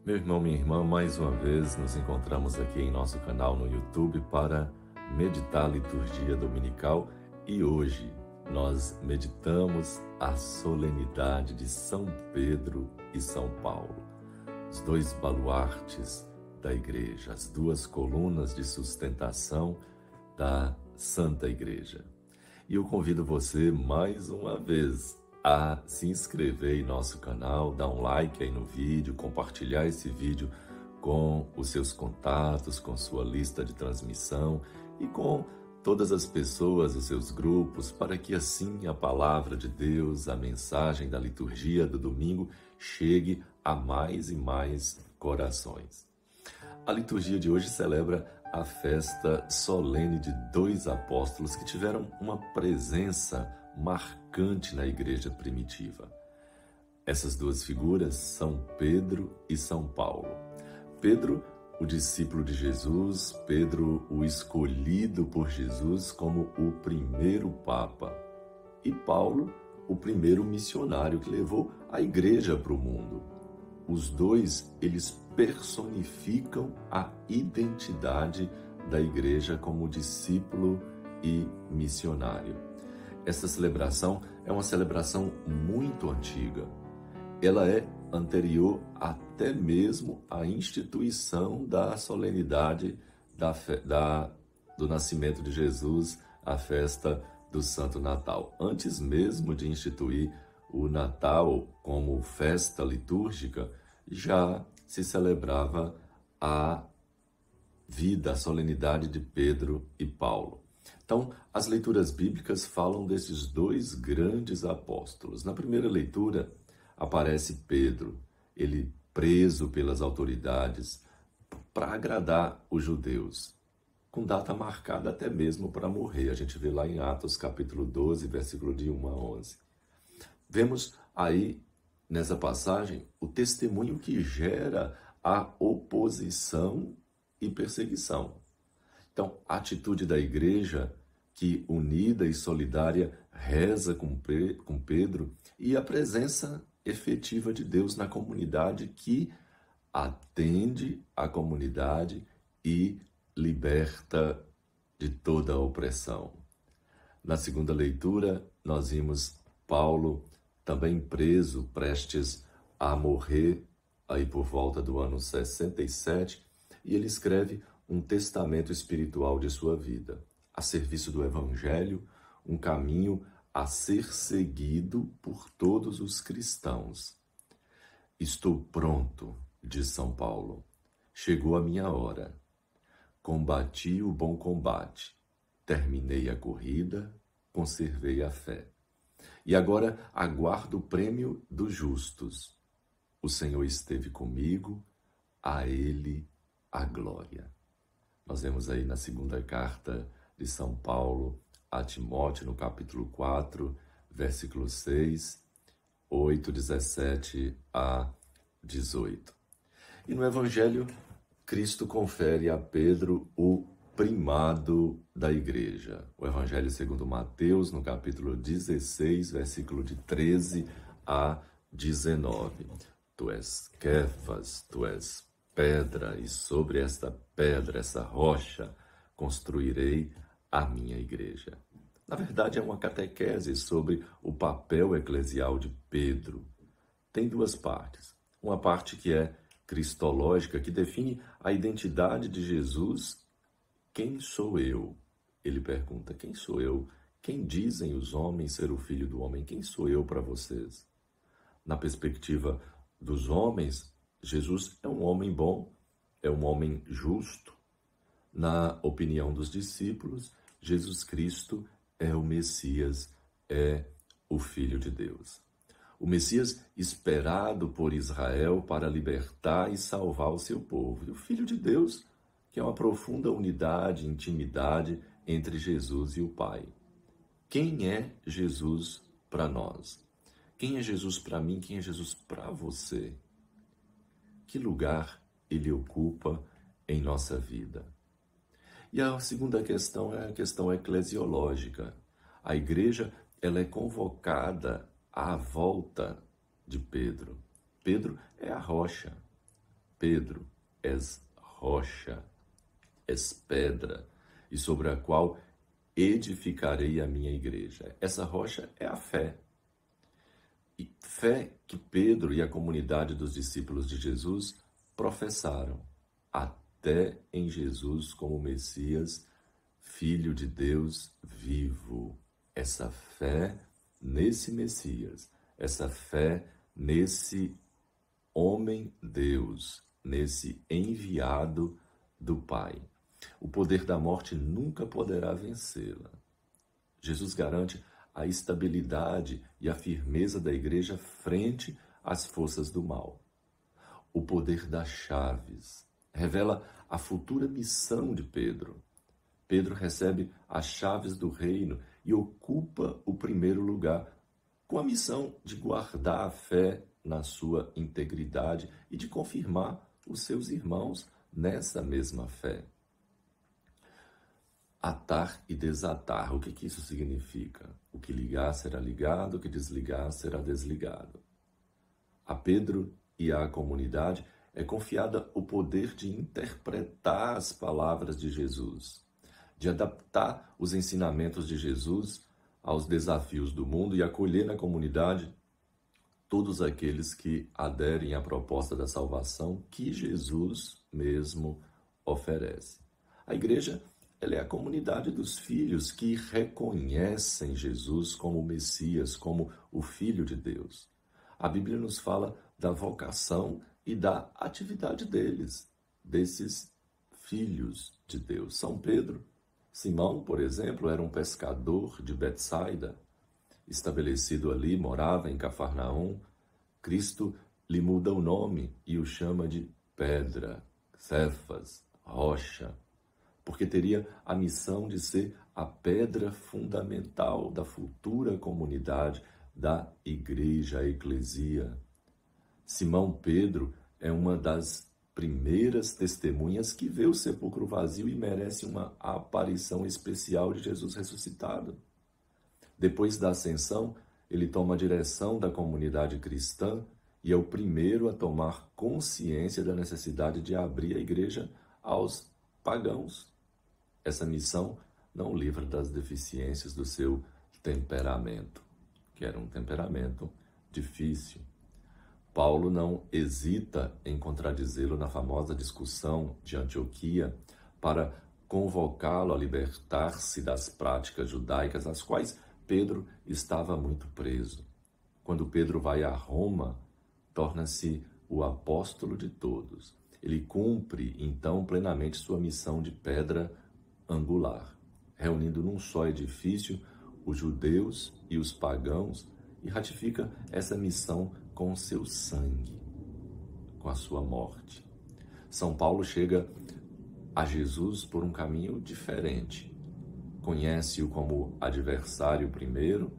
Meu irmão, minha irmã, mais uma vez nos encontramos aqui em nosso canal no YouTube para meditar a liturgia dominical e hoje nós meditamos a solenidade de São Pedro e São Paulo, os dois baluartes da Igreja, as duas colunas de sustentação da Santa Igreja. E eu convido você mais uma vez a se inscrever em nosso canal, dar um like aí no vídeo, compartilhar esse vídeo com os seus contatos, com sua lista de transmissão e com todas as pessoas, os seus grupos, para que assim a palavra de Deus, a mensagem da liturgia do domingo chegue a mais e mais corações. A liturgia de hoje celebra a festa solene de dois apóstolos que tiveram uma presença marcante na igreja primitiva. Essas duas figuras são Pedro e São Paulo. Pedro, o discípulo de Jesus, Pedro, o escolhido por Jesus como o primeiro Papa, e Paulo, o primeiro missionário que levou a igreja para o mundo. Os dois, eles personificam a identidade da igreja como discípulo e missionário. Essa celebração é uma celebração muito antiga. Ela é anterior até mesmo à instituição da solenidade do nascimento de Jesus, a festa do Santo Natal. Antes mesmo de instituir o Natal como festa litúrgica, já se celebrava a vida, a solenidade de Pedro e Paulo. Então, as leituras bíblicas falam desses dois grandes apóstolos. Na primeira leitura, aparece Pedro, ele preso pelas autoridades para agradar os judeus, com data marcada até mesmo para morrer. A gente vê lá em Atos capítulo 12, versículo de 1 a 11. Vemos aí, nessa passagem, o testemunho que gera a oposição e perseguição. Então, a atitude da igreja que, unida e solidária, reza com Pedro e a presença efetiva de Deus na comunidade que atende a comunidade e liberta de toda a opressão. Na segunda leitura, nós vimos Paulo também preso, prestes a morrer, aí por volta do ano 67, e ele escreve um testamento espiritual de sua vida, a serviço do Evangelho, um caminho a ser seguido por todos os cristãos. Estou pronto, diz São Paulo, chegou a minha hora. Combati o bom combate, terminei a corrida, conservei a fé. E agora aguardo o prêmio dos justos. O Senhor esteve comigo, a Ele a glória. Nós vemos aí na segunda carta de São Paulo a Timóteo, no capítulo 4, versículo 6, 8, 17 a 18. E no Evangelho, Cristo confere a Pedro o primado da igreja. O Evangelho segundo Mateus, no capítulo 16, versículo de 13 a 19. Tu és Quefas, tu és pedra, e sobre esta pedra, essa rocha, construirei a minha igreja. Na verdade, é uma catequese sobre o papel eclesial de Pedro. Tem duas partes. Uma parte que é cristológica, que define a identidade de Jesus. Quem sou eu? Ele pergunta, quem sou eu? Quem dizem os homens ser o filho do homem? Quem sou eu para vocês? Na perspectiva dos homens, Jesus é um homem bom, é um homem justo. Na opinião dos discípulos, Jesus Cristo é o Messias, é o Filho de Deus. O Messias esperado por Israel para libertar e salvar o seu povo. E o Filho de Deus, que é uma profunda unidade, intimidade entre Jesus e o Pai. Quem é Jesus para nós? Quem é Jesus para mim? Quem é Jesus para você? Que lugar ele ocupa em nossa vida? E a segunda questão é a questão eclesiológica. A igreja, ela é convocada à volta de Pedro. Pedro é a rocha. Pedro, és rocha, és pedra, e sobre a qual edificarei a minha igreja. Essa rocha é a fé. E fé que Pedro e a comunidade dos discípulos de Jesus professaram até em Jesus como Messias, Filho de Deus vivo. Essa fé nesse Messias, essa fé nesse homem-Deus, nesse enviado do Pai. O poder da morte nunca poderá vencê-la. Jesus garante a estabilidade e a firmeza da igreja frente às forças do mal. O poder das chaves revela a futura missão de Pedro. Pedro recebe as chaves do reino e ocupa o primeiro lugar, com a missão de guardar a fé na sua integridade e de confirmar os seus irmãos nessa mesma fé. Atar e desatar, o que isso significa? O que ligar será ligado, o que desligar será desligado. A Pedro e à comunidade é confiada o poder de interpretar as palavras de Jesus, de adaptar os ensinamentos de Jesus aos desafios do mundo e acolher na comunidade todos aqueles que aderem à proposta da salvação que Jesus mesmo oferece. A igreja, ela é a comunidade dos filhos que reconhecem Jesus como Messias, como o Filho de Deus. A Bíblia nos fala da vocação e da atividade deles, desses filhos de Deus. São Pedro, Simão, por exemplo, era um pescador de Betsaida, estabelecido ali, morava em Cafarnaum. Cristo lhe muda o nome e o chama de pedra, Cefas, rocha, porque teria a missão de ser a pedra fundamental da futura comunidade da igreja, a eclesia. Simão Pedro é uma das primeiras testemunhas que vê o sepulcro vazio e merece uma aparição especial de Jesus ressuscitado. Depois da ascensão, ele toma a direção da comunidade cristã e é o primeiro a tomar consciência da necessidade de abrir a igreja aos pagãos. Essa missão não o livra das deficiências do seu temperamento, que era um temperamento difícil. Paulo não hesita em contradizê-lo na famosa discussão de Antioquia para convocá-lo a libertar-se das práticas judaicas às quais Pedro estava muito preso. Quando Pedro vai a Roma, torna-se o apóstolo de todos. Ele cumpre, então, plenamente sua missão de pedra angular, reunindo num só edifício os judeus e os pagãos, e ratifica essa missão com o seu sangue, com a sua morte. São Paulo chega a Jesus por um caminho diferente. Conhece-o como adversário primeiro,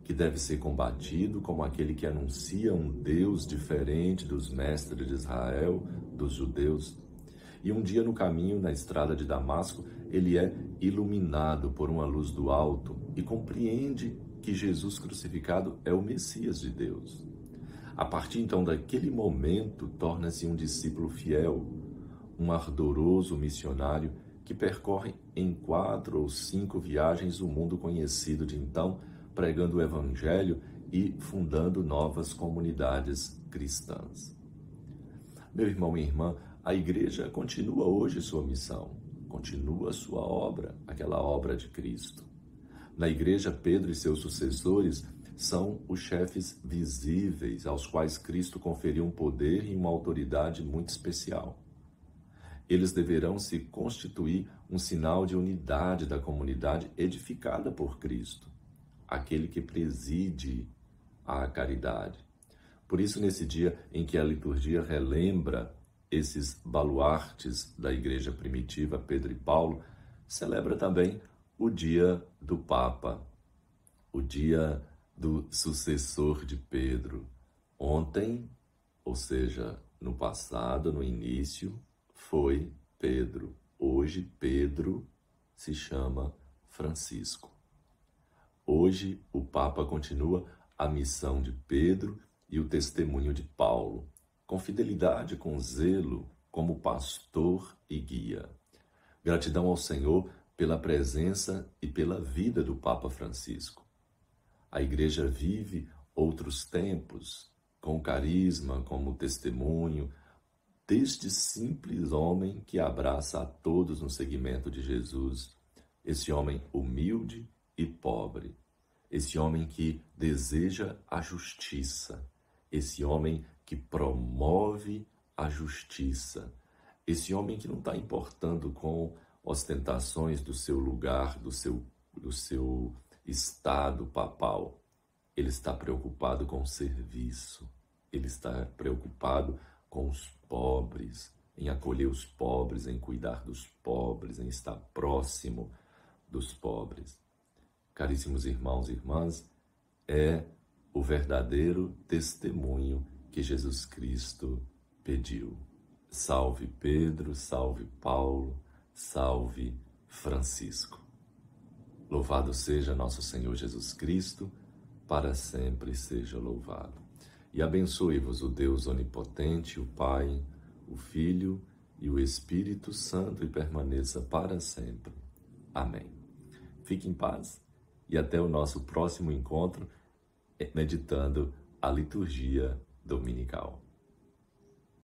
que deve ser combatido, como aquele que anuncia um Deus diferente dos mestres de Israel, dos judeus. E um dia no caminho, na estrada de Damasco, ele é iluminado por uma luz do alto e compreende que Jesus crucificado é o Messias de Deus. A partir então daquele momento, torna-se um discípulo fiel, um ardoroso missionário que percorre em 4 ou 5 viagens o mundo conhecido de então, pregando o Evangelho e fundando novas comunidades cristãs. Meu irmão e irmã, a igreja continua hoje sua missão, continua sua obra, aquela obra de Cristo. Na igreja, Pedro e seus sucessores são os chefes visíveis aos quais Cristo conferiu um poder e uma autoridade muito especial. Eles deverão se constituir um sinal de unidade da comunidade edificada por Cristo, aquele que preside a caridade. Por isso, nesse dia em que a liturgia relembra esses baluartes da igreja primitiva, Pedro e Paulo, celebra também o dia do Papa, o dia do sucessor de Pedro. Ontem, ou seja, no passado, no início, foi Pedro. Hoje, Pedro se chama Francisco. Hoje, o Papa continua a missão de Pedro e o testemunho de Paulo. com fidelidade, com zelo, como pastor e guia. Gratidão ao Senhor pela presença e pela vida do Papa Francisco. A Igreja vive outros tempos, com carisma, como testemunho, deste simples homem que abraça a todos no seguimento de Jesus, esse homem humilde e pobre, esse homem que deseja a justiça, esse homem que promove a justiça, esse homem que não está importando com ostentações do seu lugar, do seu estado papal. Ele está preocupado com o serviço, ele está preocupado com os pobres, em acolher os pobres, em cuidar dos pobres, em estar próximo dos pobres. Caríssimos irmãos e irmãs, é o verdadeiro testemunho que Jesus Cristo pediu. Salve Pedro, salve Paulo, salve Francisco. Louvado seja nosso Senhor Jesus Cristo, para sempre seja louvado. E abençoe-vos o Deus onipotente, o Pai, o Filho e o Espírito Santo, e permaneça para sempre. Amém. Fique em paz e até o nosso próximo encontro, meditando a liturgia dominical.